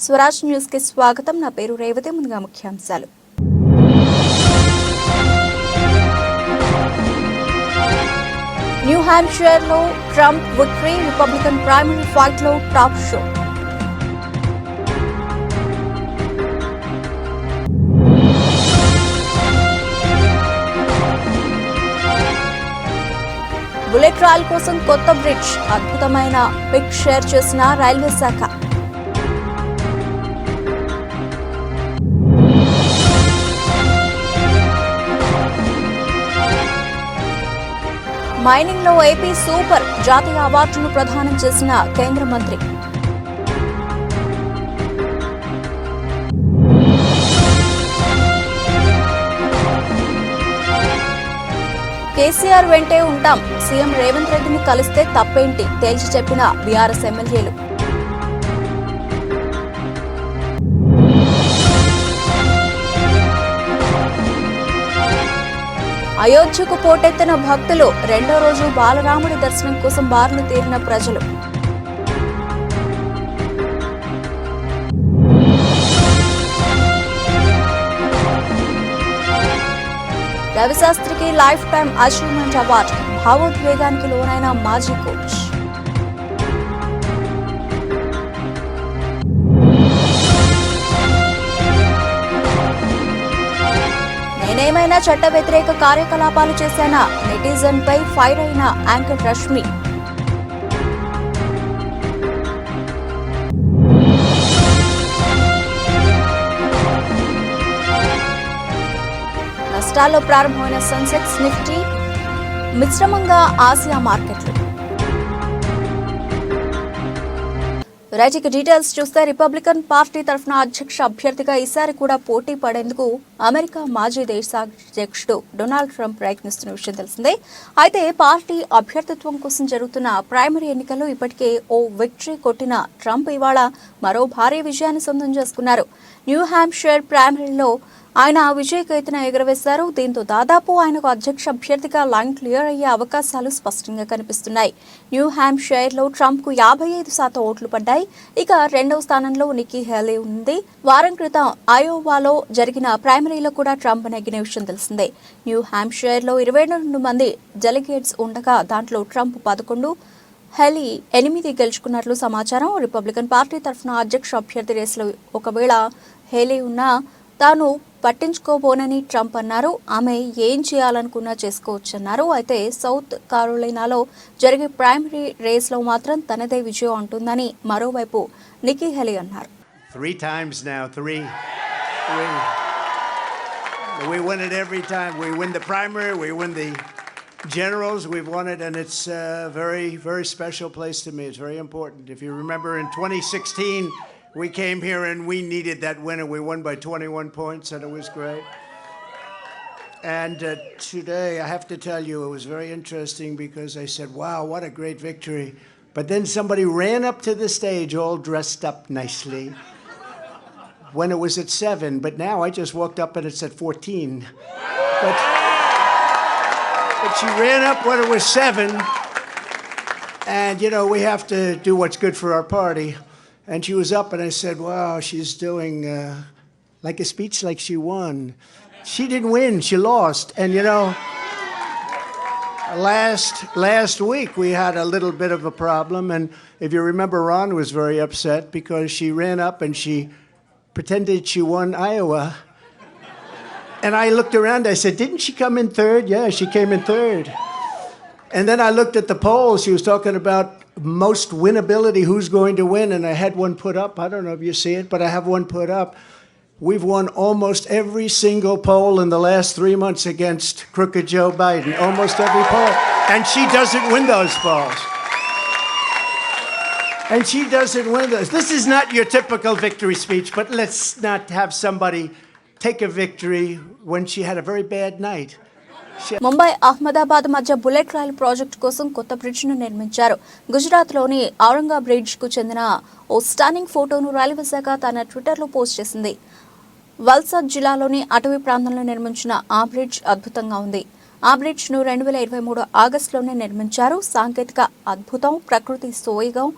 Swaraj news కి స్వాగతం. నా పేరు రేవతి. ముందుగా ముఖ్యాంశాలు. న్యూ హాంప్షైర్ లో Trump victory, Republican primary fight లో టాప్ షో. బుల్లెట్ రైల్ కోసం కొత్త బ్రిడ్జ్, అద్భుతమైన పిక్ షేర్ చేసిన రైల్వే శాఖ. మైనింగ్ లో ఏపీ సూపర్, జాతీయ అవార్డును ప్రదానం చేసిన కేంద్ర మంత్రి. కేసీఆర్ వెంటే ఉంటాం, సీఎం రేవంత్ రెడ్డిని కలిస్తే తప్పేంటి తేల్చి చెప్పిన బీఆర్ఎస్ ఎమ్మెల్యేలు. అయోధ్యకు పోటెత్తిన భక్తులు, రెండో రోజు బాలరాముడి దర్శనం కోసం బారులు తీరిన ప్రజలు. రవిశాస్త్రికి లైఫ్ టైం అచీవ్మెంట్ అవార్డు, భావోద్వేగానికి లోనైన మాజీ కోచ్. నేనేమైనా చట్ట వ్యతిరేక కార్యకలాపాలు చేశానా, నెటిజన్ పై ఫైర్ అయిన యాంకర్ రష్మి. నష్టాల్లో ప్రారంభమైన సెన్సెక్స్, నిఫ్టీ మిశ్రమంగా ఆసియా మార్కెట్లు. రైట్, డీటెయిల్స్ చూస్తే రిపబ్లికన్ పార్టీ తరఫున అధ్యక్ష అభ్యర్థిగా ఈసారి కూడా పోటీ పడేందుకు అమెరికా మాజీ దేశాధ్యక్షుడు డొనాల్డ్ ట్రంప్ ప్రయత్నిస్తున్న విషయం తెలిసిందే. అయితే పార్టీ అభ్యర్థిత్వం కోసం జరుగుతున్న ప్రైమరీ ఎన్నికల్లో ఇప్పటికే ఓ విక్టరీ కొట్టిన ట్రంప్ ఇవాళ మరో భారీ విజయాన్ని సొంతం చేసుకున్నారు. న్యూ హాంప్షైర్ ప్రైమరీలో ఆయన విజయకేతన ఎగురవేశారు. దీంతో దాదాపు ఆయనకు అధ్యక్ష అభ్యర్థిగా లైన్ క్లియర్ అయ్యే అవకాశాలు స్పష్టంగా కనిపిస్తున్నాయి. న్యూ హాంప్షైర్లో ట్రంప్కు 55% ఓట్లు పడ్డాయి. ఇక రెండవ స్థానంలో నిక్కీ హేలీ ఉంది. వారం క్రితం అయోవాలో జరిగిన ప్రైమరీలో కూడా ట్రంప్ నెగ్గిన విషయం తెలిసిందే. న్యూ హాంప్షైర్లో 22 మంది డెలిగేట్స్ ఉండగా దాంట్లో ట్రంప్ 11, హేలీ 8 గెలుచుకున్నట్లు సమాచారం. రిపబ్లికన్ పార్టీ తరఫున అధ్యక్ష అభ్యర్థి రేసులో ఒకవేళ హేలీ ఉన్నా తాను పట్టించుకోబోనని ట్రంప్ అన్నారు. ఆమె ఏం చేయాలనుకున్నా చేసుకోవచ్చన్నారు. అయితే సౌత్ కారోలినాలో జరిగే ప్రైమరీ రేస్లో మాత్రం తనదే విజయం ఉంటుందని మరోవైపు నిక్కీ హేలీ అన్నారు. 3 times now, 3. We win it every time. We win the primary, we win the generals, we've won it, and it's a very, very special place to me. It's very important. If you remember in 2016, we came here and we needed that win, and we won by 21 points, and it was great. And today, I have to tell you, it was very interesting because I said, wow, what a great victory. But then somebody ran up to the stage all dressed up nicely when it was at 7, but now I just walked up and it's at 14. But she ran up when it was 7, and, you know, we have to do what's good for our party. And she was up, and I said, wow, she's doing like a speech like she won. She didn't win, she lost. And, you know, last week we had a little bit of a problem. And if you remember, Ron was very upset because she ran up and she pretended she won Iowa. And I looked around, I said, didn't she come in third? Yeah, she came in third. And then I looked at the polls. She was talking about most winnability, who's going to win, and I had one put up. I don't know if you see it, but I have one put up. We've won almost every single poll in the last 3 months against crooked Joe Biden. Almost every poll. And she doesn't win those polls. And she doesn't win those. This is not your typical victory speech, but let's not have somebody take a victory when she had a very bad night. Mumbai Ahmedabad మధ్య bullet rail project కోసం కొత్త bridge ను నిర్మించారు. గుజరాత్లోని ఔరంగా bridge కు చెందిన ఓ stunning ఫోటోను railway శాఖ తన ట్విట్టర్లో పోస్ట్ చేసింది. వల్సాద్ జిల్లాలోని అటవీ ప్రాంతంలో నిర్మించిన ఆ బ్రిడ్జ్ అద్భుతంగా ఉంది. ఆ బ్రిడ్జ్ ను 2023 ఆగస్టులోనే నిర్మించారు. సాంకేతిక అద్భుతం, ప్రకృతి సోయగం.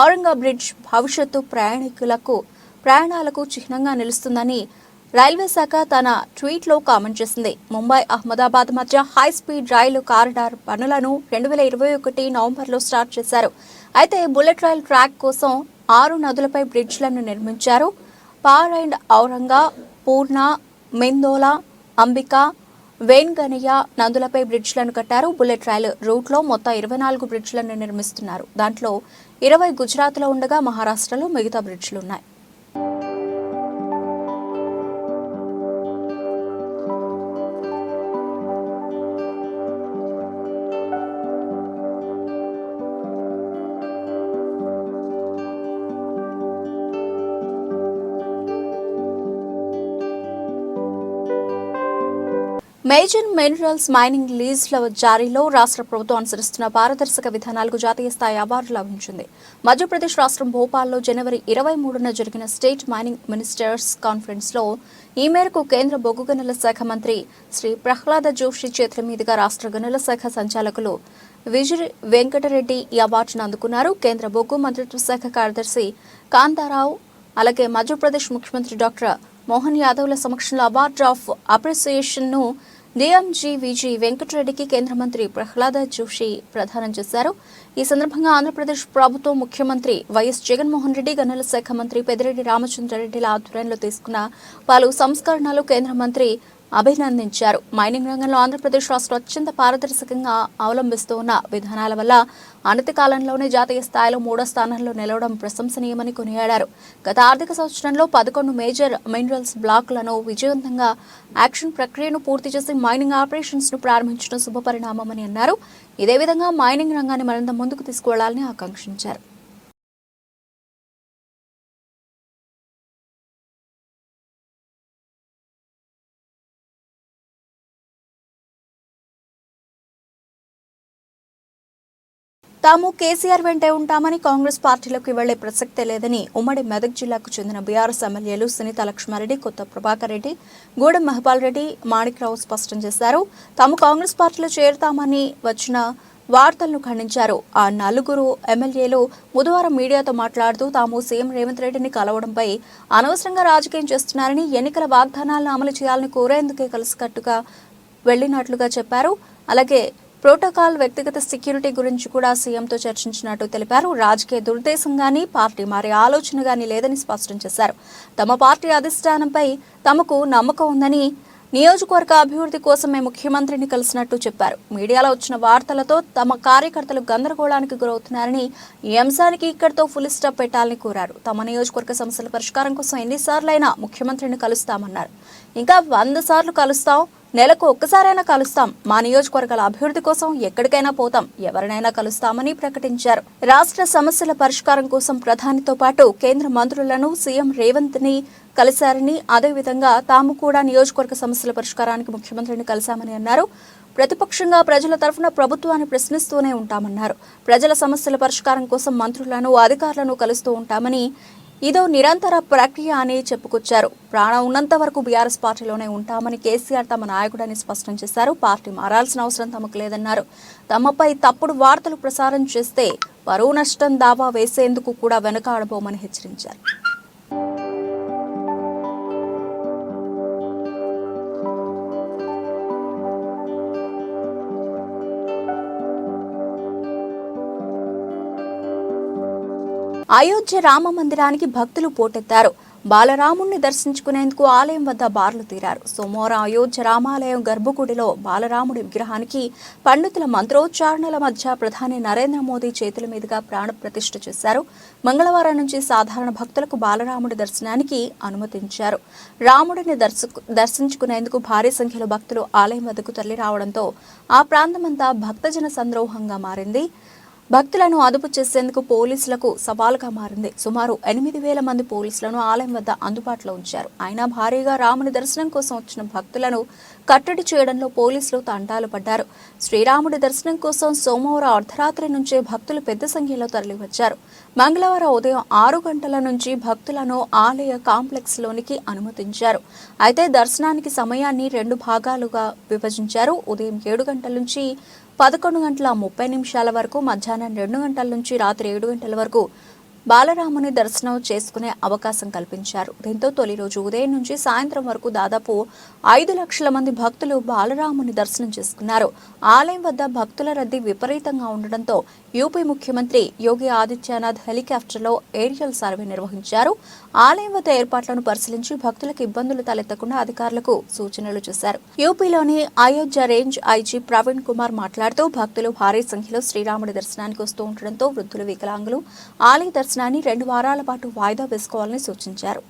ఔరంగా బ్రిడ్జ్ భవిష్యత్తు ప్రయాణికులకు ప్రయాణాలకు చిహ్నంగా నిలుస్తుందని రైల్వే శాఖ తన ట్వీట్లో కామెంట్ చేసింది. ముంబై అహ్మదాబాద్ మధ్య హై స్పీడ్ రైలు కారిడార్ పనులను 2021 నవంబర్లో స్టార్ట్ చేశారు. అయితే బుల్లెట్ రైల్ ట్రాక్ కోసం 6 నదులపై బ్రిడ్జ్లను నిర్మించారు. పార్ అండ్ ఔరంగా, పూర్ణ, మెందోలా, అంబికా, వేన్గనియా నదులపై బ్రిడ్జ్లను కట్టారు. బుల్లెట్ రైలు రూట్లో మొత్తం 24 బ్రిడ్జ్లను నిర్మిస్తున్నారు. దాంట్లో 20 గుజరాత్లో ఉండగా మహారాష్ట్రలో మిగతా బ్రిడ్జ్లున్నాయి. మేజర్ మినరల్స్ మైనింగ్ లీజ్ల జారీలో రాష్ట్ర ప్రభుత్వం అనుసరిస్తున్న పారదర్శక విధానాలకు జాతీయ స్థాయి అవార్డు లభించింది. మధ్యప్రదేశ్ రాష్ట్రం భోపాల్లో జనవరి 23న జరిగిన స్టేట్ మైనింగ్ మినిస్టర్స్ కాన్ఫరెన్స్లో ఈ మేరకు కేంద్ర బొగ్గు గనుల శాఖ మంత్రి శ్రీ ప్రహ్లాద జోషి చేతుల మీదుగా రాష్ట్ర గనుల శాఖ సంచాలకులు విజయ్ వెంకటరెడ్డి ఈ అవార్డును అందుకున్నారు. కేంద్ర బొగ్గు మంత్రిత్వ శాఖ కార్యదర్శి కాంతారావు, అలాగే మధ్యప్రదేశ్ ముఖ్యమంత్రి డాక్టర్ మోహన్ యాదవ్ల సమక్షంలో అవార్డు ఆఫ్ అప్రిసియేషన్ ను డీఎంజీ విజయ్ వెంకటరెడ్డికి కేంద్ర మంత్రి ప్రహ్లాద జోషి ప్రదానం చేశారు. ఈ సందర్భంగా ఆంధ్రప్రదేశ్ ప్రభుత్వం ముఖ్యమంత్రి వైఎస్ జగన్మోహన్ రెడ్డి, గనుల శాఖ మంత్రి పెద్దిరెడ్డి రామచంద్రారెడ్డిల ఆధ్వర్యంలో తీసుకున్న పలు సంస్కరణలు కేంద్ర మంత్రి అభినందించారు. మైనింగ్ రంగంలో ఆంధ్రప్రదేశ్ రాష్ట్రం అత్యంత పారదర్శకంగా అవలంబిస్తూ ఉన్న విధానాల వల్ల అనతి కాలంలోనే జాతీయ స్థాయిలో 3వ స్థానంలో నిలవడం ప్రశంసనీయమని కొనియాడారు. గత ఆర్థిక సంవత్సరంలో 11 మేజర్ మినరల్స్ బ్లాకులను విజయవంతంగా యాక్షన్ ప్రక్రియను పూర్తి చేసి మైనింగ్ ఆపరేషన్స్ ను ప్రారంభించడం శుభపరిణామమని అన్నారు. ఇదే విధంగా మైనింగ్ రంగాన్ని మరింత ముందుకు తీసుకువెళ్లాలని ఆకాంక్షించారు. తాము కేసీఆర్ వెంటే ఉంటామని కాంగ్రెస్ పార్టీలోకి వెళ్లే ప్రసక్తే లేదని ఉమ్మడి మెదక్ జిల్లాకు చెందిన బీఆర్ఎస్ ఎమ్మెల్యేలు సునీత లక్ష్మారెడ్డి, కొత్త ప్రభాకర్ రెడ్డి, గూడెం మహపాల్ రెడ్డి, మాణిక్రావు స్పష్టం చేశారు. తాము కాంగ్రెస్ పార్టీలో చేరుతామని వచ్చిన వార్తలను ఖండించారు. ఆ 4 ఎమ్మెల్యేలు బుధవారం మీడియాతో మాట్లాడుతూ తాము సీఎం రేవంత్ రెడ్డిని కలవడంపై అనవసరంగా రాజకీయం చేస్తున్నారని, ఎన్నికల వాగ్దానాలను అమలు చేయాలని కోరేందుకే కలిసికట్టుగా వెళ్లినట్లుగా చెప్పారు. అలాగే ప్రోటోకాల్, వ్యక్తిగత సెక్యూరిటీ గురించి కూడా సీఎంతో చర్చించినట్టు తెలిపారు. రాజకీయ దురుద్దేశం గానీ, పార్టీ మారే ఆలోచన గానీ లేదని స్పష్టం చేశారు. తమ పార్టీ అధిష్టానంపై తమకు నమ్మకం ఉందని, నియోజకవర్గ అభివృద్ధి కోసమే ముఖ్యమంత్రిని కలిసినట్టు చెప్పారు. మీడియాలో వచ్చిన వార్తలతో తమ కార్యకర్తలు గందరగోళానికి గురవుతున్నారని, ఈ అంశానికి ఇక్కడితో ఫుల్ స్టాప్ పెట్టాలని కోరారు. తమ నియోజకవర్గ సమస్యల పరిష్కారం కోసం ఎన్నిసార్లైనా ముఖ్యమంత్రిని కలుస్తామన్నారు. ఇంకా 100 సార్లు కలుస్తాం, నెలకు ఒక్కసారైనా కలుస్తాం, మా నియోజకవర్గాల అభివృద్ధి కోసం ఎక్కడికైనా పోతాం, ఎవరినైనా కలుస్తామని ప్రకటించారు. రాష్ట్ర సమస్యల పరిష్కారం కోసం ప్రధానితో పాటు కేంద్ర మంత్రులను సీఎం రేవంత్ ని కలిశారని, అదేవిధంగా తాము కూడా నియోజకవర్గ సమస్యల పరిష్కారానికి ముఖ్యమంత్రిని కలిశామని అన్నారు. ప్రతిపక్షంగా ప్రజల తరఫున ప్రభుత్వాన్ని ప్రశ్నిస్తూనే ఉంటామన్నారు. ప్రజల సమస్యల పరిష్కారం కోసం మంత్రులను, అధికారులను కలుస్తూ ఉంటామని, ఇదో నిరంతర ప్రక్రియ అని చెప్పుకొచ్చారు. ప్రాణం ఉన్నంత వరకు బీఆర్ఎస్ పార్టీలోనే ఉంటామని కేసీఆర్ తమ నాయకుడని స్పష్టం చేశారు. పార్టీ మారాల్సిన అవసరం తమకు లేదన్నారు. తమపై తప్పుడు వార్తలు ప్రసారం చేస్తే పరువు నష్టం దావా వేసేందుకు కూడా వెనుకాడబోమని హెచ్చరించారు. అయోధ్య రామ మందిరానికి భక్తులు పోటెత్తారు. బాలరాముణ్ణి దర్శించుకునేందుకు ఆలయం వద్ద బార్లు తీరారు. సోమవారం అయోధ్య రామాలయం గర్భగుడిలో బాలరాముడి విగ్రహానికి పండితుల మంత్రోచ్చారణల మధ్య ప్రధాని నరేంద్ర మోదీ చేతుల మీదుగా ప్రాణ ప్రతిష్ఠ చేశారు. మంగళవారం నుంచి సాధారణ భక్తులకు బాలరాముడి దర్శనానికి అనుమతించారు. రాముడిని దర్శించుకునేందుకు భారీ సంఖ్యలో భక్తులు ఆలయం వద్దకు తరలి రావడంతో ఆ ప్రాంతమంతా భక్తజన సంద్రోహంగా మారింది. భక్తులను అదుపు చేసేందుకు పోలీసులకు సవాలుగా మారింది. సుమారు 8,000 మంది పోలీసులను ఆలయం వద్ద అందుబాటులో ఉంచారు. అయినా భారీగా రాముని దర్శనం కోసం వచ్చిన భక్తులను కట్టడి చేయడంలో పోలీసులు తంటాలు పడ్డారు. శ్రీరాముడి దర్శనం కోసం సోమవారం అర్ధరాత్రి నుంచే భక్తులు పెద్ద సంఖ్యలో తరలివచ్చారు. మంగళవారం ఉదయం 6 గంటల నుంచి భక్తులను ఆలయ కాంప్లెక్స్ లోనికి అనుమతించారు. అయితే దర్శనానికి సమయాన్ని 2 భాగాలుగా విభజించారు. ఉదయం 7 గంటల నుంచి 11:30 వరకు, మధ్యాహ్నం 2 గంటల నుంచి రాత్రి 7 గంటల వరకు బాలరాముని దర్శనం చేసుకునే అవకాశం కల్పించారు. దీంతో తొలి రోజు ఉదయం నుంచి సాయంత్రం వరకు దాదాపు 5 లక్షల మంది భక్తులు బాలరాముని దర్శనం చేసుకున్నారు. ఆలయం వద్ద భక్తుల రద్దీ విపరీతంగా ఉండడంతో యూపీ ముఖ్యమంత్రి యోగి ఆదిత్యనాథ్ హెలికాప్టర్లో ఏరియల్ సర్వే నిర్వహించారు. ఆలయం వద్ద ఏర్పాట్లను పరిశీలించి భక్తులకు ఇబ్బందులు తలెత్తకుండా అధికారులకు సూచనలు చేశారు. యూపీలోని అయోధ్య రేంజ్ ఐజీ ప్రవీణ్ కుమార్ మాట్లాడుతూ భక్తులు భారీ సంఖ్యలో శ్రీరాముడి దర్శనానికి వస్తూ ఉండడంతో వృద్ధులు, వికలాంగులు ఆలయ దర్శనాన్ని 2 వారాల పాటు వాయిదా వేసుకోవాలని సూచించారు.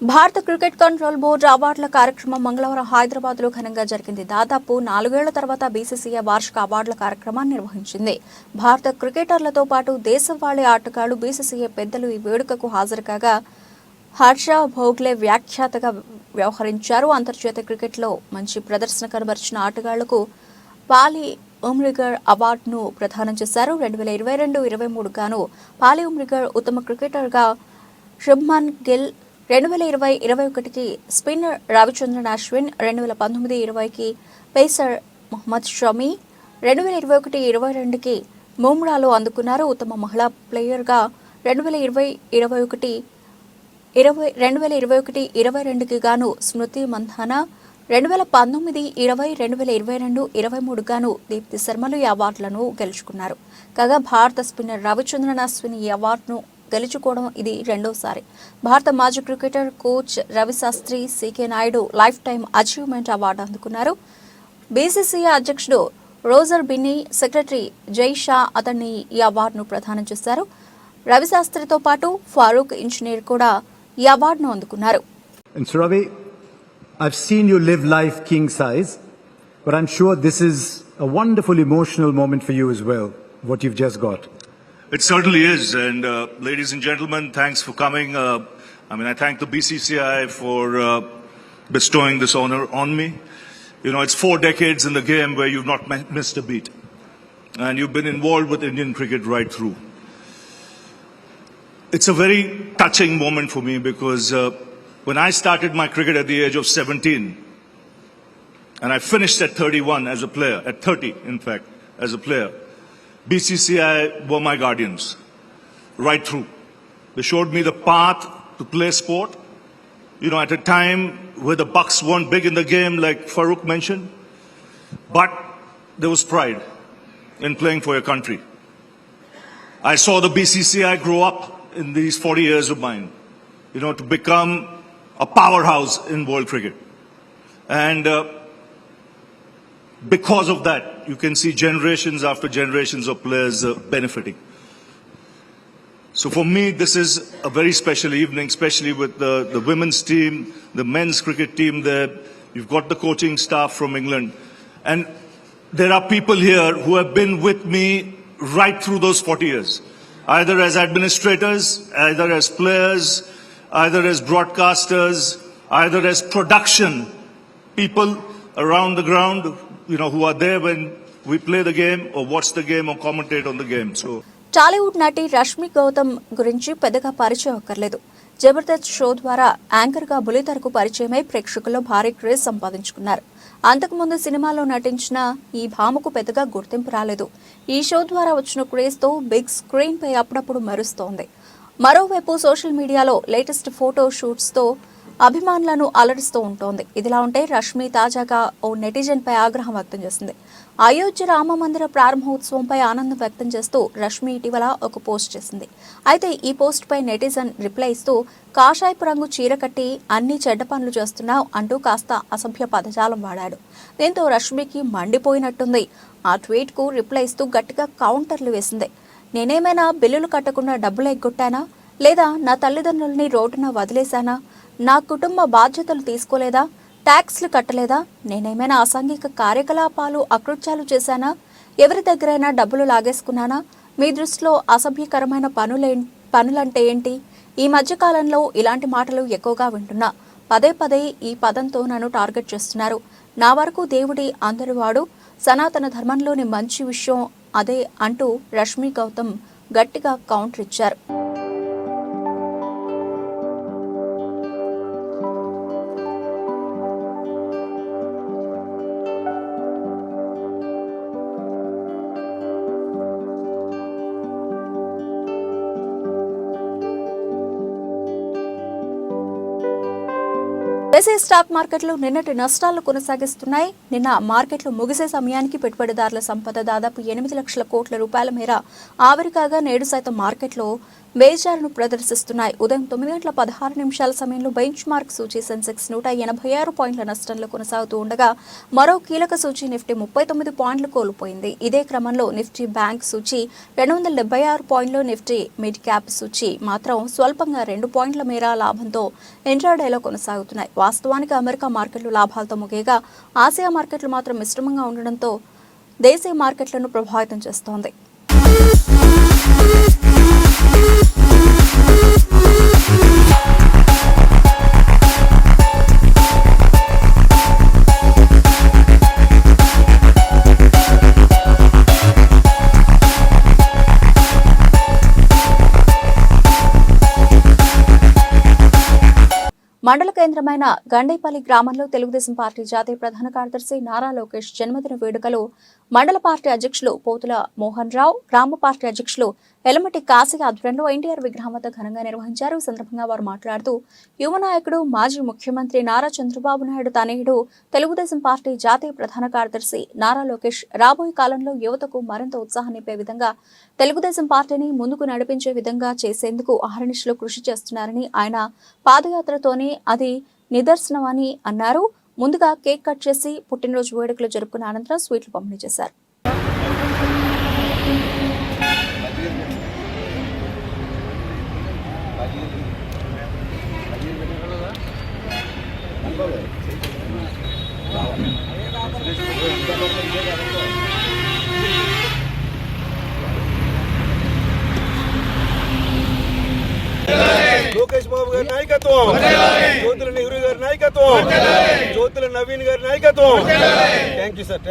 భారత క్రికెట్ కంట్రోల్ బోర్డు అవార్డుల కార్యక్రమం మంగళవారం హైదరాబాద్ లో ఘనంగా జరిగింది. దాదాపు 4 ఏళ్ల తర్వాత బీసీసీఐ వార్షిక అవార్డుల కార్యక్రమాన్ని నిర్వహించింది. భారత క్రికెటర్లతో పాటు దేశవాళీ ఆటగాళ్లు, బీసీసీఐ పెద్దలు ఈ వేడుకకు హాజరు కాగా హర్ష భోగ్లే వ్యాఖ్యాతగా వ్యవహరించారు. అంతర్జాతీయ క్రికెట్లో మంచి ప్రదర్శన కనబరిచిన ఆటగాళ్లకు పాలి ఉమ్రిగర్ అవార్డును ప్రదానం చేశారు. 2022-23 గాను పాలి ఉమ్రిగర్ ఉత్తమ క్రికెటర్గా శుభ్మన్ గిల్, 2020-21కి స్పిన్నర్ రవిచంద్రన్ అశ్విన్, 2019-20కి పేసర్ మొహమ్మద్ షమి, 2021-22కి బుమ్రాలో అందుకున్నారు. ఉత్తమ మహిళా ప్లేయర్గా 2021-22కి గాను స్మృతి మంధానా, 2019-20, 2022-23 గాను దీప్తి శర్మలు ఈ అవార్డులను గెలుచుకున్నారు. కాగా భారత స్పిన్నర్ రవిచంద్రన్ అశ్విన్ ఈ అవార్డును గెలుచుకోవడం ఇది రెండోసారి. భారత మాజీ cricketer coach Ravi Shastri, CK Naidu life time achievement award అందుకున్నారు. బీసీసీఐ అధ్యక్షుడు రోజర్ బిన్నీ, సెక్రటరీ జై షా అతన్ని ఈ అవార్డును ప్రదానం చేశారు. రవిశాస్త్రితో పాటు ఫారూక్ ఇంజనీర్ కూడా ఈ అవార్డును అందుకున్నారు. And so Ravi, I've seen you live life king size, but I'm sure this is a wonderful emotional moment for you as well, what you've just got. It certainly is, and ladies and gentlemen, thanks for coming. I thank the BCCI for bestowing this honor on me. You know, it's 4 decades in the game where you've not missed a beat, and you've been involved with Indian cricket right through. It's a very touching moment for me because when I started my cricket at the age of 17, and I finished at 31 as a player, at 30 in fact, as a player, BCCI were my guardians right through. They showed me the path to play sport. You know, at a time where the bucks weren't big in the game, like Farouk mentioned, but there was pride in playing for your country. I saw the BCCI grow up in these 40 years of mine, you know, to become a powerhouse in world cricket. And because of that, you can see generations after generations of players benefiting. So for me, this is a very special evening, especially with the women's team, the men's cricket team there. You've got the coaching staff from England. And there are people here who have been with me right through those 40 years, either as administrators, either as players, either as broadcasters, either as production people around the ground, you know, who are there when we play the game or watch the game or commentate on the game. So Tollywood నటి రష్మి గౌతమ్ గురించి పెద్దగా పరిచయం అక్కర్లేదు. Jabardasth show ద్వారా anchor గా బుల్లితెరకు పరిచయమై ప్రేక్షకుల్లో భారీ craze సంపాదించుకున్నారు. అంతకుముందు సినిమాలో నటించిన ఈ భామకు పెద్దగా గుర్తింపు రాలేదు. ఈ షో ద్వారా వచ్చిన క్రేజ్ తో బిగ్ స్క్రీన్ పై అప్పుడప్పుడు మెరుస్తోంది. మరోవైపు సోషల్ మీడియాలో లేటెస్ట్ ఫోటో షూట్స్ తో అభిమానులను అలరిస్తూ ఉంటోంది. ఇదిలా ఉంటే రష్మి తాజాగా ఓ నెటిజన్ పై ఆగ్రహం వ్యక్తం చేసింది. అయోధ్య రామ మందిర ప్రారంభోత్సవంపై ఆనందం వ్యక్తం చేస్తూ రష్మి ఇటీవల ఒక పోస్ట్ చేసింది. అయితే ఈ పోస్ట్ పై నెటిజన్ రిప్లై ఇస్తూ కాషాయపు రంగు చీర కట్టి అన్ని చెడ్డ పనులు చేస్తున్నావు అంటూ కాస్త అసభ్య పదజాలం వాడాడు. దీంతో రష్మికి మండిపోయినట్టుంది. ఆ ట్వీట్ కు రిప్లై ఇస్తూ గట్టిగా కౌంటర్లు వేసింది. నేనేమైనా బిల్లులు కట్టకుండా డబ్బులు ఎగ్గొట్టానా, లేదా నా తల్లిదండ్రుల్ని రోడ్డున వదిలేశానా, నా కుటుంబ బాధ్యతలు తీసుకోలేదా, ట్యాక్స్లు కట్టలేదా, నేనేమైనా అసాంఘిక కార్యకలాపాలు అకృత్యాలు చేశానా, ఎవరి దగ్గరైనా డబ్బులు లాగేసుకున్నానా, మీ దృష్టిలో అసభ్యకరమైన పనులంటే ఏంటి? ఈ మధ్య కాలంలో ఇలాంటి మాటలు ఎక్కువగా వింటున్నా. పదే పదే ఈ పదంతో నన్ను టార్గెట్ చేస్తున్నారు. నా వరకు దేవుడి అందరివాడు, సనాతన ధర్మంలోని మంచి విషయం అదే అంటూ రష్మి గౌతమ్ గట్టిగా కౌంటర్ ఇచ్చారు. దేశీయ స్టాక్ మార్కెట్లు నిన్నటి నష్టాలు కొనసాగిస్తున్నాయి. నిన్న మార్కెట్లు ముగిసే సమయానికి పెట్టుబడిదారుల సంపద దాదాపు 8 లక్షల కోట్ల రూపాయల మేర ఆవిరి కాగా నేడు సైతం మార్కెట్లో బేజారును ప్రదర్శిస్తున్నాయి. ఉదయం 9:16 సమయంలో బెంచ్ మార్క్ సూచీ సెన్సెక్స్ 186 పాయింట్ల నష్టంలో కొనసాగుతూ ఉండగా మరో కీలక సూచీ నిఫ్టీ 39 పాయింట్లు కోల్పోయింది. ఇదే క్రమంలో నిఫ్టీ బ్యాంక్ సూచీ 276 పాయింట్లు, నిఫ్టీ మిడ్ క్యాప్ సూచీ మాత్రం స్వల్పంగా 2 పాయింట్ల మేర లాభంతో ఇంట్రాడేలో కొనసాగుతున్నాయి. వాస్తవానికి అమెరికా మార్కెట్లు లాభాలతో ముగియగా ఆసియా మార్కెట్లు మాత్రం మిశ్రమంగా ఉండడంతో దేశీయ మార్కెట్లను ప్రభావితం చేస్తోంది. మండల కేంద్రమైన గండేపల్లి గ్రామంలో తెలుగుదేశం పార్టీ జాతీయ ప్రధాన కార్యదర్శి నారా లోకేష్ జన్మదిన వేడుకలు మండల పార్టీ అధ్యక్షులు పోతుల మోహన్ రావు, గ్రామ పార్టీ అధ్యక్షులు ఎలమటి కాశీ ఆధ్వర్యంలో ఎన్టీఆర్ విగ్రహం వద్ద ఘనంగా నిర్వహించారు. ఈ సందర్భంగా వారు మాట్లాడుతూ యువ నాయకుడు మాజీ ముఖ్యమంత్రి నారా చంద్రబాబు నాయుడు తనయుడు తెలుగుదేశం పార్టీ జాతీయ ప్రధాన కార్యదర్శి నారా లోకేష్ రాబోయే కాలంలో యువతకు మరింత ఉత్సాహం నింపే విధంగా తెలుగుదేశం పార్టీని ముందుకు నడిపించే విధంగా చేసేందుకు అహర్నిశలు కృషి చేస్తున్నారని, ఆయన పాదయాత్రతోనే అది నిదర్శనమని అన్నారు. ముందుగా కేక్ కట్ చేసి పుట్టినరోజు వేడుకలు జరుపుకున్న అనంతరం స్వీట్లు పంపిణీ చేశారు. లోకేష్ బాబు గారి నాయకత్వం, జ్యోతుల నెహ్రూ గారి నాయకత్వం, జ్యోతుల నవీన్ గారి నాయకత్వం. Thank you sir.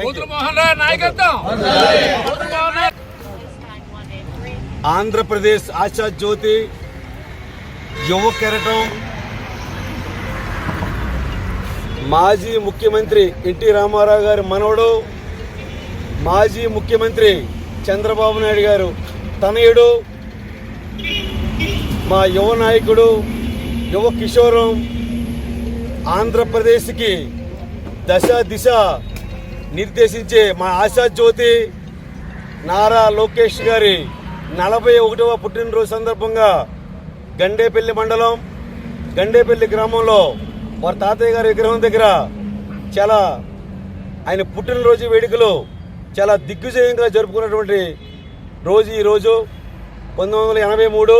Andhra Pradesh Asha Jyothi యువ కెరటం మాజీ ముఖ్యమంత్రి ఎన్టీ రామారావు గారి మనవడు, మాజీ ముఖ్యమంత్రి చంద్రబాబు నాయుడు గారు తనయుడు, మా యువ నాయకుడు, యువ కిషోరం, ఆంధ్రప్రదేశ్కి దశ దిశ నిర్దేశించే మా ఆశా జ్యోతి నారా లోకేష్ గారి 41వ పుట్టినరోజు సందర్భంగా గండేపల్లి మండలం గండేపల్లి గ్రామంలో వారి తాతయ్య గారి విగ్రహం దగ్గర చాలా ఆయన పుట్టినరోజు వేడుకలు చాలా దిగ్విజయంగా జరుపుకున్నటువంటి రోజు ఈరోజు. 1983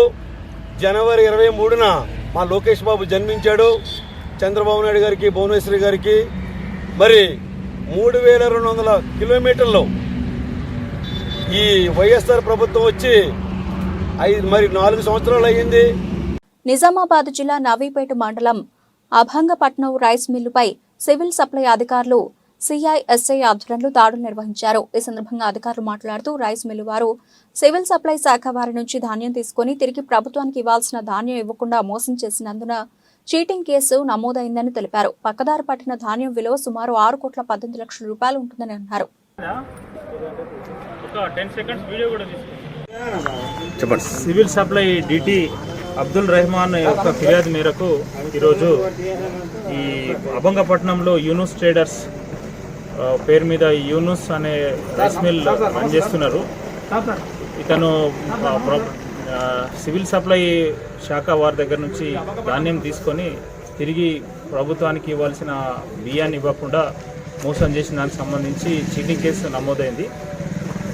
జనవరి 23న మా లోకేష్ బాబు జన్మించాడు. చంద్రబాబు నాయుడు గారికి, భువనేశ్వరి గారికి మరి 3200 కిలోమీటర్లు ఈ వైఎస్ఆర్ ప్రభుత్వం వచ్చి 4 సంవత్సరాలు అయ్యింది. నిజామాబాద్ జిల్లా నవీపేట మండలం అభంగపట్నం రైస్ మిల్లుపై సివిల్ సప్లై అధికారులు సిఐఎస్ఐ ఆధ్వర్యంలో దాడులు నిర్వహించారు. ఈ సందర్భంగా అధికారులు మాట్లాడుతూ రైస్ మిల్లు వారు సివిల్ సప్లై శాఖ వారి నుంచి ధాన్యం తీసుకుని తిరిగి ప్రభుత్వానికి ఇవ్వాల్సిన ధాన్యం ఇవ్వకుండా మోసం చేసినందున చీటింగ్ కేసు నమోదైందని తెలిపారు. పక్కదారి పట్టిన ధాన్యం విలువ సుమారు 6 కోట్ల 18 లక్షల రూపాయలు ఉంటుందని అన్నారు. Civil supply DT Abdul Rehman యొక్క ఫిర్యాదు మేరకు ఈరోజు ఈ అభంగపట్నంలో యూనుస్ ట్రేడర్స్ పేరు మీద యూనుస్ అనే రైస్ మిల్ పనిచేస్తున్నారు. ఇతను సివిల్ సప్లై శాఖ వారి దగ్గర నుంచి ధాన్యం తీసుకొని తిరిగి ప్రభుత్వానికి ఇవ్వాల్సిన బియ్యాన్ని ఇవ్వకుండా మోసం చేసిన దానికి సంబంధించి చీటింగ్ కేసు నమోదైంది.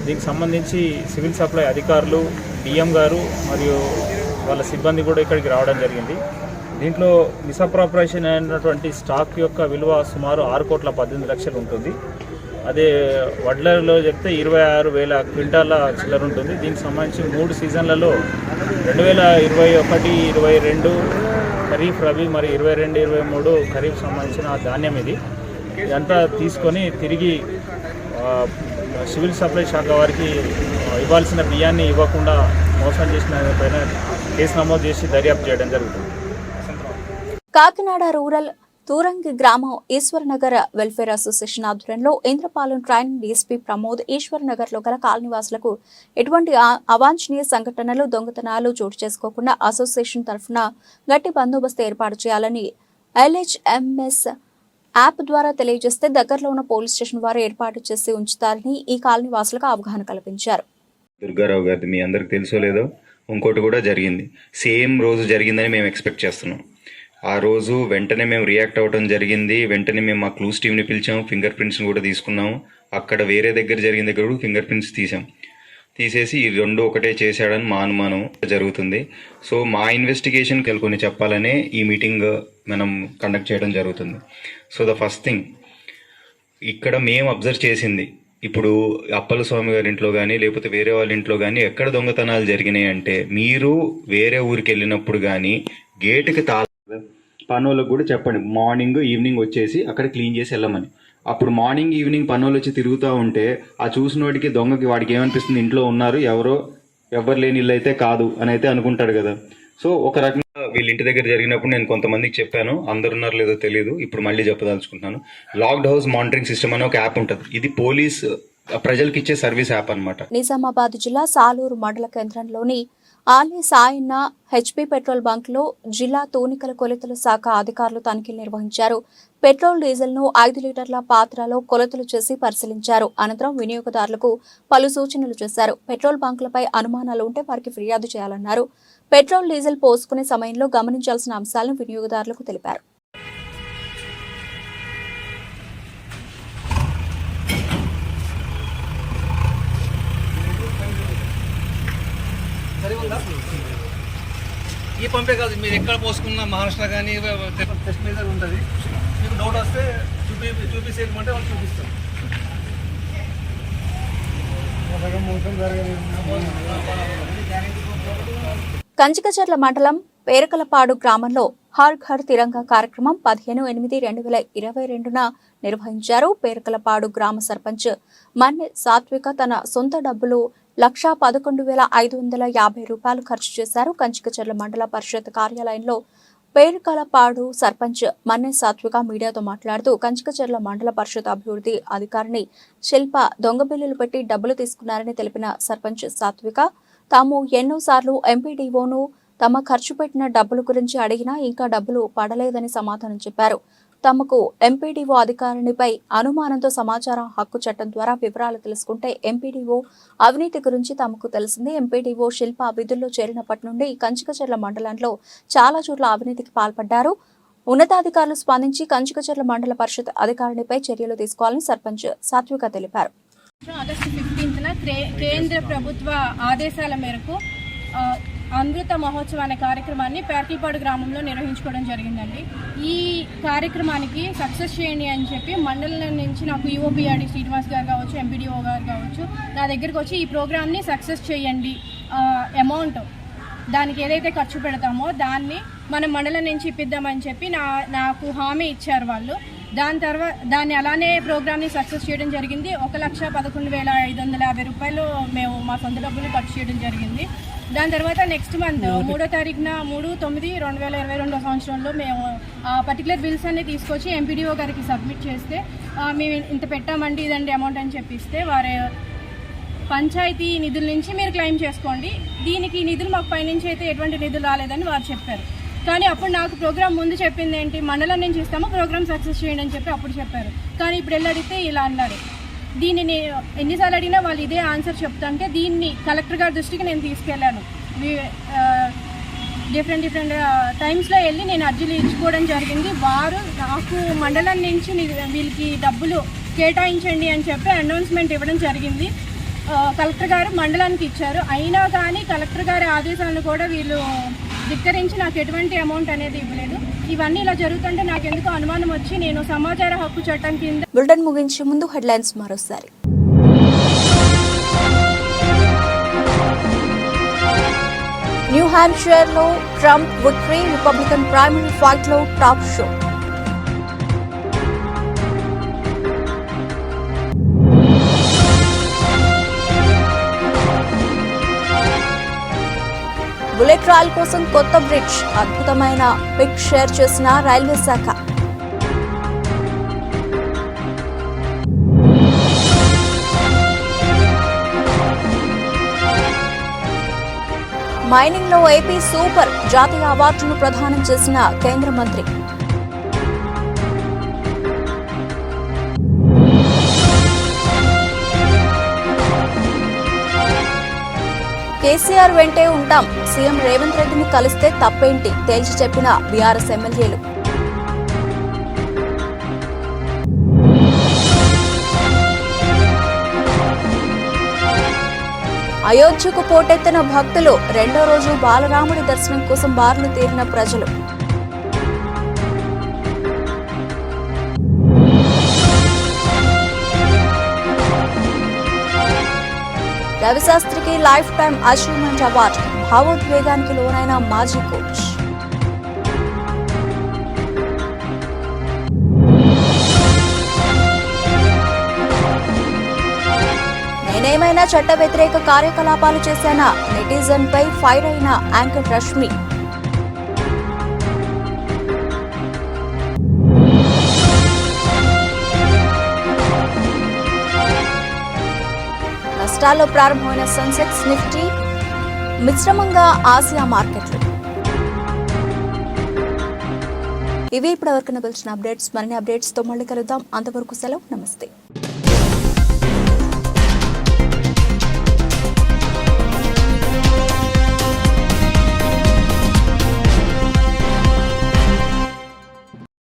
దీనికి సంబంధించి సివిల్ సప్లై అధికారులు, డిఎం గారు మరియు వాళ్ళ సిబ్బంది కూడా ఇక్కడికి రావడం జరిగింది. దీంట్లో మిస్అప్రాపరేషన్ అయినటువంటి స్టాక్ యొక్క విలువ సుమారు 6 కోట్ల 18 లక్షలు ఉంటుంది. అదే వడ్లలో చెప్తే 26,000 క్వింటాల చిల్లర ఉంటుంది. దీనికి సంబంధించి 3 సీజన్లలో 2021, 22 ఖరీఫ్ రబీ మరి 22, 23 ఖరీఫ్ సంబంధించిన ధాన్యం ఇది. ఇదంతా తీసుకొని తిరిగి సివిల్ సప్లై శాఖ వారికి ఇవ్వాల్సిన బియ్యాన్ని ఇవ్వకుండా మోసం చేసిన పైన కేసు నమోదు చేసి దర్యాప్తు చేయడం జరుగుతుంది. కాకినాడ రూరల్ తూరంగి గ్రామం ఈశ్వర్నగర్ వెల్ఫేర్ అసోసియేషన్ ఆధ్వర్యంలో ఇంద్రపాలెం ట్రైనింగ్ డీఎస్పీ ప్రమోద్ ఈశ్వర్నగర్ లో గల కాలనీవాసులకు ఎటువంటి అవాంఛనీయ సంఘటనలు, దొంగతనాలు చోటు చేసుకోకుండా అసోసియేషన్ తరఫున గట్టి బందోబస్తు ఏర్పాటు చేయాలని LHMS యాప్ ద్వారా తెలియజేస్తే దగ్గరలో ఉన్న పోలీస్ స్టేషన్ వారు ఏర్పాటు చేసి ఉంచుతారని ఈ కాలనీ వాసులకు అవగాహన కల్పించారు. దుర్గారావు గారిది మీ అందరికి తెలుసో లేదో ఇంకోటి కూడా జరిగింది. సేమ్ రోజు జరిగిందని మేము ఎక్స్పెక్ట్ చేస్తున్నాం. ఆ రోజు వెంటనే మేము రియాక్ట్ అవ్వడం జరిగింది. వెంటనే మేము మా క్లూస్ టీమ్ని పిలిచాము, ఫింగర్ ప్రింట్స్ని కూడా తీసుకున్నాము. అక్కడ వేరే దగ్గర జరిగిన దగ్గర కూడా ఫింగర్ ప్రింట్స్ తీసేసి ఈ రెండు ఒకటే చేశాడని మా అనుమానం జరుగుతుంది. సో మా ఇన్వెస్టిగేషన్కి కొన్ని చెప్పాలనే ఈ మీటింగ్ మనం కండక్ట్ చేయడం జరుగుతుంది. సో ద ఫస్ట్ థింగ్ ఇక్కడ మేము అబ్జర్వ్ చేసింది, ఇప్పుడు అప్పల స్వామి గారి ఇంట్లో కానీ లేకపోతే వేరే వాళ్ళ ఇంట్లో కానీ ఎక్కడ దొంగతనాలు జరిగినాయి అంటే, మీరు వేరే ఊరికి వెళ్ళినప్పుడు కానీ గేటుకి పనులకు కూడా చెప్పండి, మార్నింగ్ ఈవినింగ్ వచ్చేసి అక్కడ క్లీన్ చేసి వెళ్ళమని. అప్పుడు మార్నింగ్ ఈవినింగ్ పనులు వచ్చి తిరుగుతూ ఉంటే ఆ చూసిన వాడికి దొంగకి వాడికి ఏమనిపిస్తుంది, ఇంట్లో ఉన్నారు ఎవరు లేని ఇల్లు అయితే కాదు అని అయితే అనుకుంటాడు కదా. సో ఒక రకంగా వీళ్ళ ఇంటి దగ్గర జరిగినప్పుడు నేను కొంతమందికి చెప్పాను, అందరు ఉన్నారో లేదో తెలియదు, ఇప్పుడు మళ్ళీ చెప్పదలుచుకుంటున్నాను. లాక్డ్ హౌస్ మానిటరింగ్ సిస్టమ్ అనే ఒక యాప్ ఉంటుంది. ఇది పోలీస్ ప్రజలకు ఇచ్చే సర్వీస్ యాప్ అన్నమాట. నిజామాబాద్ జిల్లా సాలూరు మండల కేంద్రంలోని ఆలయ సాయన్న హెచ్పీ పెట్రోల్ బంక్ లో జిల్లా తూనికల కొలతల శాఖ అధికారులు తనిఖీలు నిర్వహించారు. పెట్రోల్ డీజిల్ ను 5 లీటర్ల పాత్రలో కొలతలు చేసి పరిశీలించారు. అనంతరం వినియోగదారులకు పలు సూచనలు చేశారు. పెట్రోల్ బంకులపై అనుమానాలు ఉంటే వారికి ఫిర్యాదు చేయాలన్నారు. పెట్రోల్ డీజిల్ పోసుకునే సమయంలో గమనించాల్సిన అంశాలను వినియోగదారులకు తెలిపారు. ఈ పంపే కాదు, మీరు ఎక్కడ పోసుకున్నా మహారాష్ట్ర కానీ టెస్ట్ మీద ఉంటుంది. మీకు డౌట్ వస్తే చూపిసేయమంటే వాళ్ళు చూపిస్తారు. కంచికచర్ల మండలం పేరకలపాడు గ్రామంలో హర్ ఘర్ తిరంగా కార్యక్రమం 15/8/2022న నిర్వహించారు. పేరకలపాడు గ్రామ సర్పంచ్ మన్నె సాత్విక తన సొంత డబ్బులు 111,550 రూపాయలు ఖర్చు చేశారు. కంచికచర్ల మండల పరిషత్ కార్యాలయంలో పేరుకలపాడు సర్పంచ్ మన్నె సాత్విక మీడియాతో మాట్లాడుతూ కంచికచర్ల మండల పరిషత్ అభివృద్ధి అధికారిని శిల్ప దొంగ బిల్లులు పెట్టి డబ్బులు తీసుకున్నారని తెలిపిన సర్పంచ్ సాత్విక, తాము ఎన్నోసార్లు ఎంపీడీఓను తమ ఖర్చు పెట్టిన డబ్బుల గురించి అడిగినా ఇంకా డబ్బులు పడలేదని సమాధానం చెప్పారు. తమకు ఎంపీడీఓ అధికారినిపై అనుమానంతో సమాచారం హక్కు చట్టం ద్వారా వివరాలు తెలుసుకుంటే ఎంపీడీఓ అవినీతి గురించి తమకు తెలిసింది. ఎంపీడీఓ శిల్ప విధుల్లో చేరినప్పటి నుండి కంచికచర్ల మండలంలో చాలా చోట్ల అవినీతికి పాల్పడ్డారు. ఉన్నతాధికారులు స్పందించి కంచికచర్ల మండల పరిషత్ అధికారినిపై చర్యలు తీసుకోవాలని సర్పంచ్ సాత్విక తెలిపారు. ఆగస్టు 15న కేంద్ర ప్రభుత్వ ఆదేశాల మేరకు అమృత మహోత్సవ అనే కార్యక్రమాన్ని పేర్కలపాడు గ్రామంలో నిర్వహించుకోవడం జరిగిందండి. ఈ కార్యక్రమానికి సక్సెస్ చేయండి అని చెప్పి మండలం నుంచి నాకు ఈఓపీఆర్డి శ్రీనివాస్ గారు కావచ్చు, ఎంపీడీఓ గారు కావచ్చు, నా దగ్గరకు వచ్చి ఈ ప్రోగ్రామ్ని సక్సెస్ చేయండి, అమౌంట్ దానికి ఏదైతే ఖర్చు పెడతామో దాన్ని మనం మండలం నుంచి ఇప్పిద్దామని చెప్పి నాకు హామీ ఇచ్చారు వాళ్ళు. దాన్ని అలానే ప్రోగ్రామ్ని సక్సెస్ చేయడం జరిగింది. 1,11,550 రూపాయలు మేము మా సొంత డబ్బులు ఖర్చు చేయడం జరిగింది. దాని తర్వాత నెక్స్ట్ మంత్ 3వ తారీఖున 3/9/2022 సంవత్సరంలో మేము ఆ పర్టికులర్ బిల్స్ అన్ని తీసుకొచ్చి ఎంపీడీఓ గారికి సబ్మిట్ చేస్తే మేము ఇంత పెట్టామండి ఇదండి అమౌంట్ అని చెప్పిస్తే వారు పంచాయతీ నిధుల నుంచి మీరు క్లెయిమ్ చేసుకోండి, దీనికి నిధులు మాకు పైనుంచి అయితే ఎటువంటి నిధులు రాలేదని వారు చెప్పారు. కానీ అప్పుడు నాకు ప్రోగ్రామ్ ముందు చెప్పింది ఏంటి, మండలం నుంచి ఇస్తాము ప్రోగ్రామ్ సక్సెస్ చేయండి అని చెప్పి అప్పుడు చెప్పారు. కానీ ఇప్పుడు వెళ్ళి అడిగితే ఇలా అన్నారు. దీనిని ఎన్నిసార్లు అడిగినా వాళ్ళు ఇదే ఆన్సర్ చెప్తాంటే దీన్ని కలెక్టర్ గారి దృష్టికి నేను తీసుకెళ్ళాను. డిఫరెంట్ టైమ్స్లో వెళ్ళి నేను అర్జీలు ఇచ్చుకోవడం జరిగింది. వారు నాకు మండలం నుంచి వీళ్ళకి డబ్బులు కేటాయించండి అని చెప్పి అనౌన్స్మెంట్ ఇవ్వడం జరిగింది. కలెక్టర్ గారు మండలానికి ఇచ్చారు. అయినా కానీ కలెక్టర్ గారి ఆదేశాలను కూడా వీళ్ళు ధిక్కరించి నాకు ఎటువంటి అమౌంట్ అనేది ఇవ్వలేదు. ఇవన్నీ ఇలా జరుగుతుంటే నాకు ఎందుకు అనుమానం వచ్చి నేను సమాచార హక్కు చట్టం కింద. బులెటిన్ ముగించే ముందు హెడ్లైన్స్ మరోసారి. న్యూ హ్యాంప్షైర్ లో Trump victory, Republican primary fight లో టాప్ షో. బుల్లెట్ రైల్ కోసం కొత్త బ్రిడ్జ్, అద్భుతమైన పిక్ షేర్ చేసిన రైల్వే శాఖ. మైనింగ్ లో ఏపీ సూపర్, జాతీయ అవార్డును ప్రదానం చేసిన కేంద్ర మంత్రి. కేసీఆర్ వెంటే ఉంటాం, సీఎం రేవంత్ రెడ్డిని కలిస్తే తప్పేంటి తేల్చి చెప్పిన బీఆర్ఎస్ ఎమ్మెల్యేలు. అయోధ్యకు పోటెత్తిన భక్తులు, రెండో రోజు బాలరాముడి దర్శనం కోసం బారులు తీరిన ప్రజలు. రవిశాస్త్రికి లైఫ్ టైం అచీవ్మెంట్ అవార్డు, భావోద్వేగానికి లోనైన మాజీ కోచ్. నేనేమైనా చట్ట వ్యతిరేక కార్యకలాపాలు చేశానా, నెటిజన్ పై ఫైర్ అయిన యాంకర్ రష్మి. నష్టాల్లో ప్రారంభమైన సెన్సెక్స్, నిఫ్టీ మిశ్రమంగా ఆసియా మార్కెట్లు. ఇవి ఇప్పటివరకు నిలిచిన అప్డేట్స్. మరిన్ని అప్డేట్స్ తో మళ్ళీ కలుద్దాం. అంతవరకు సెలవు, నమస్తే.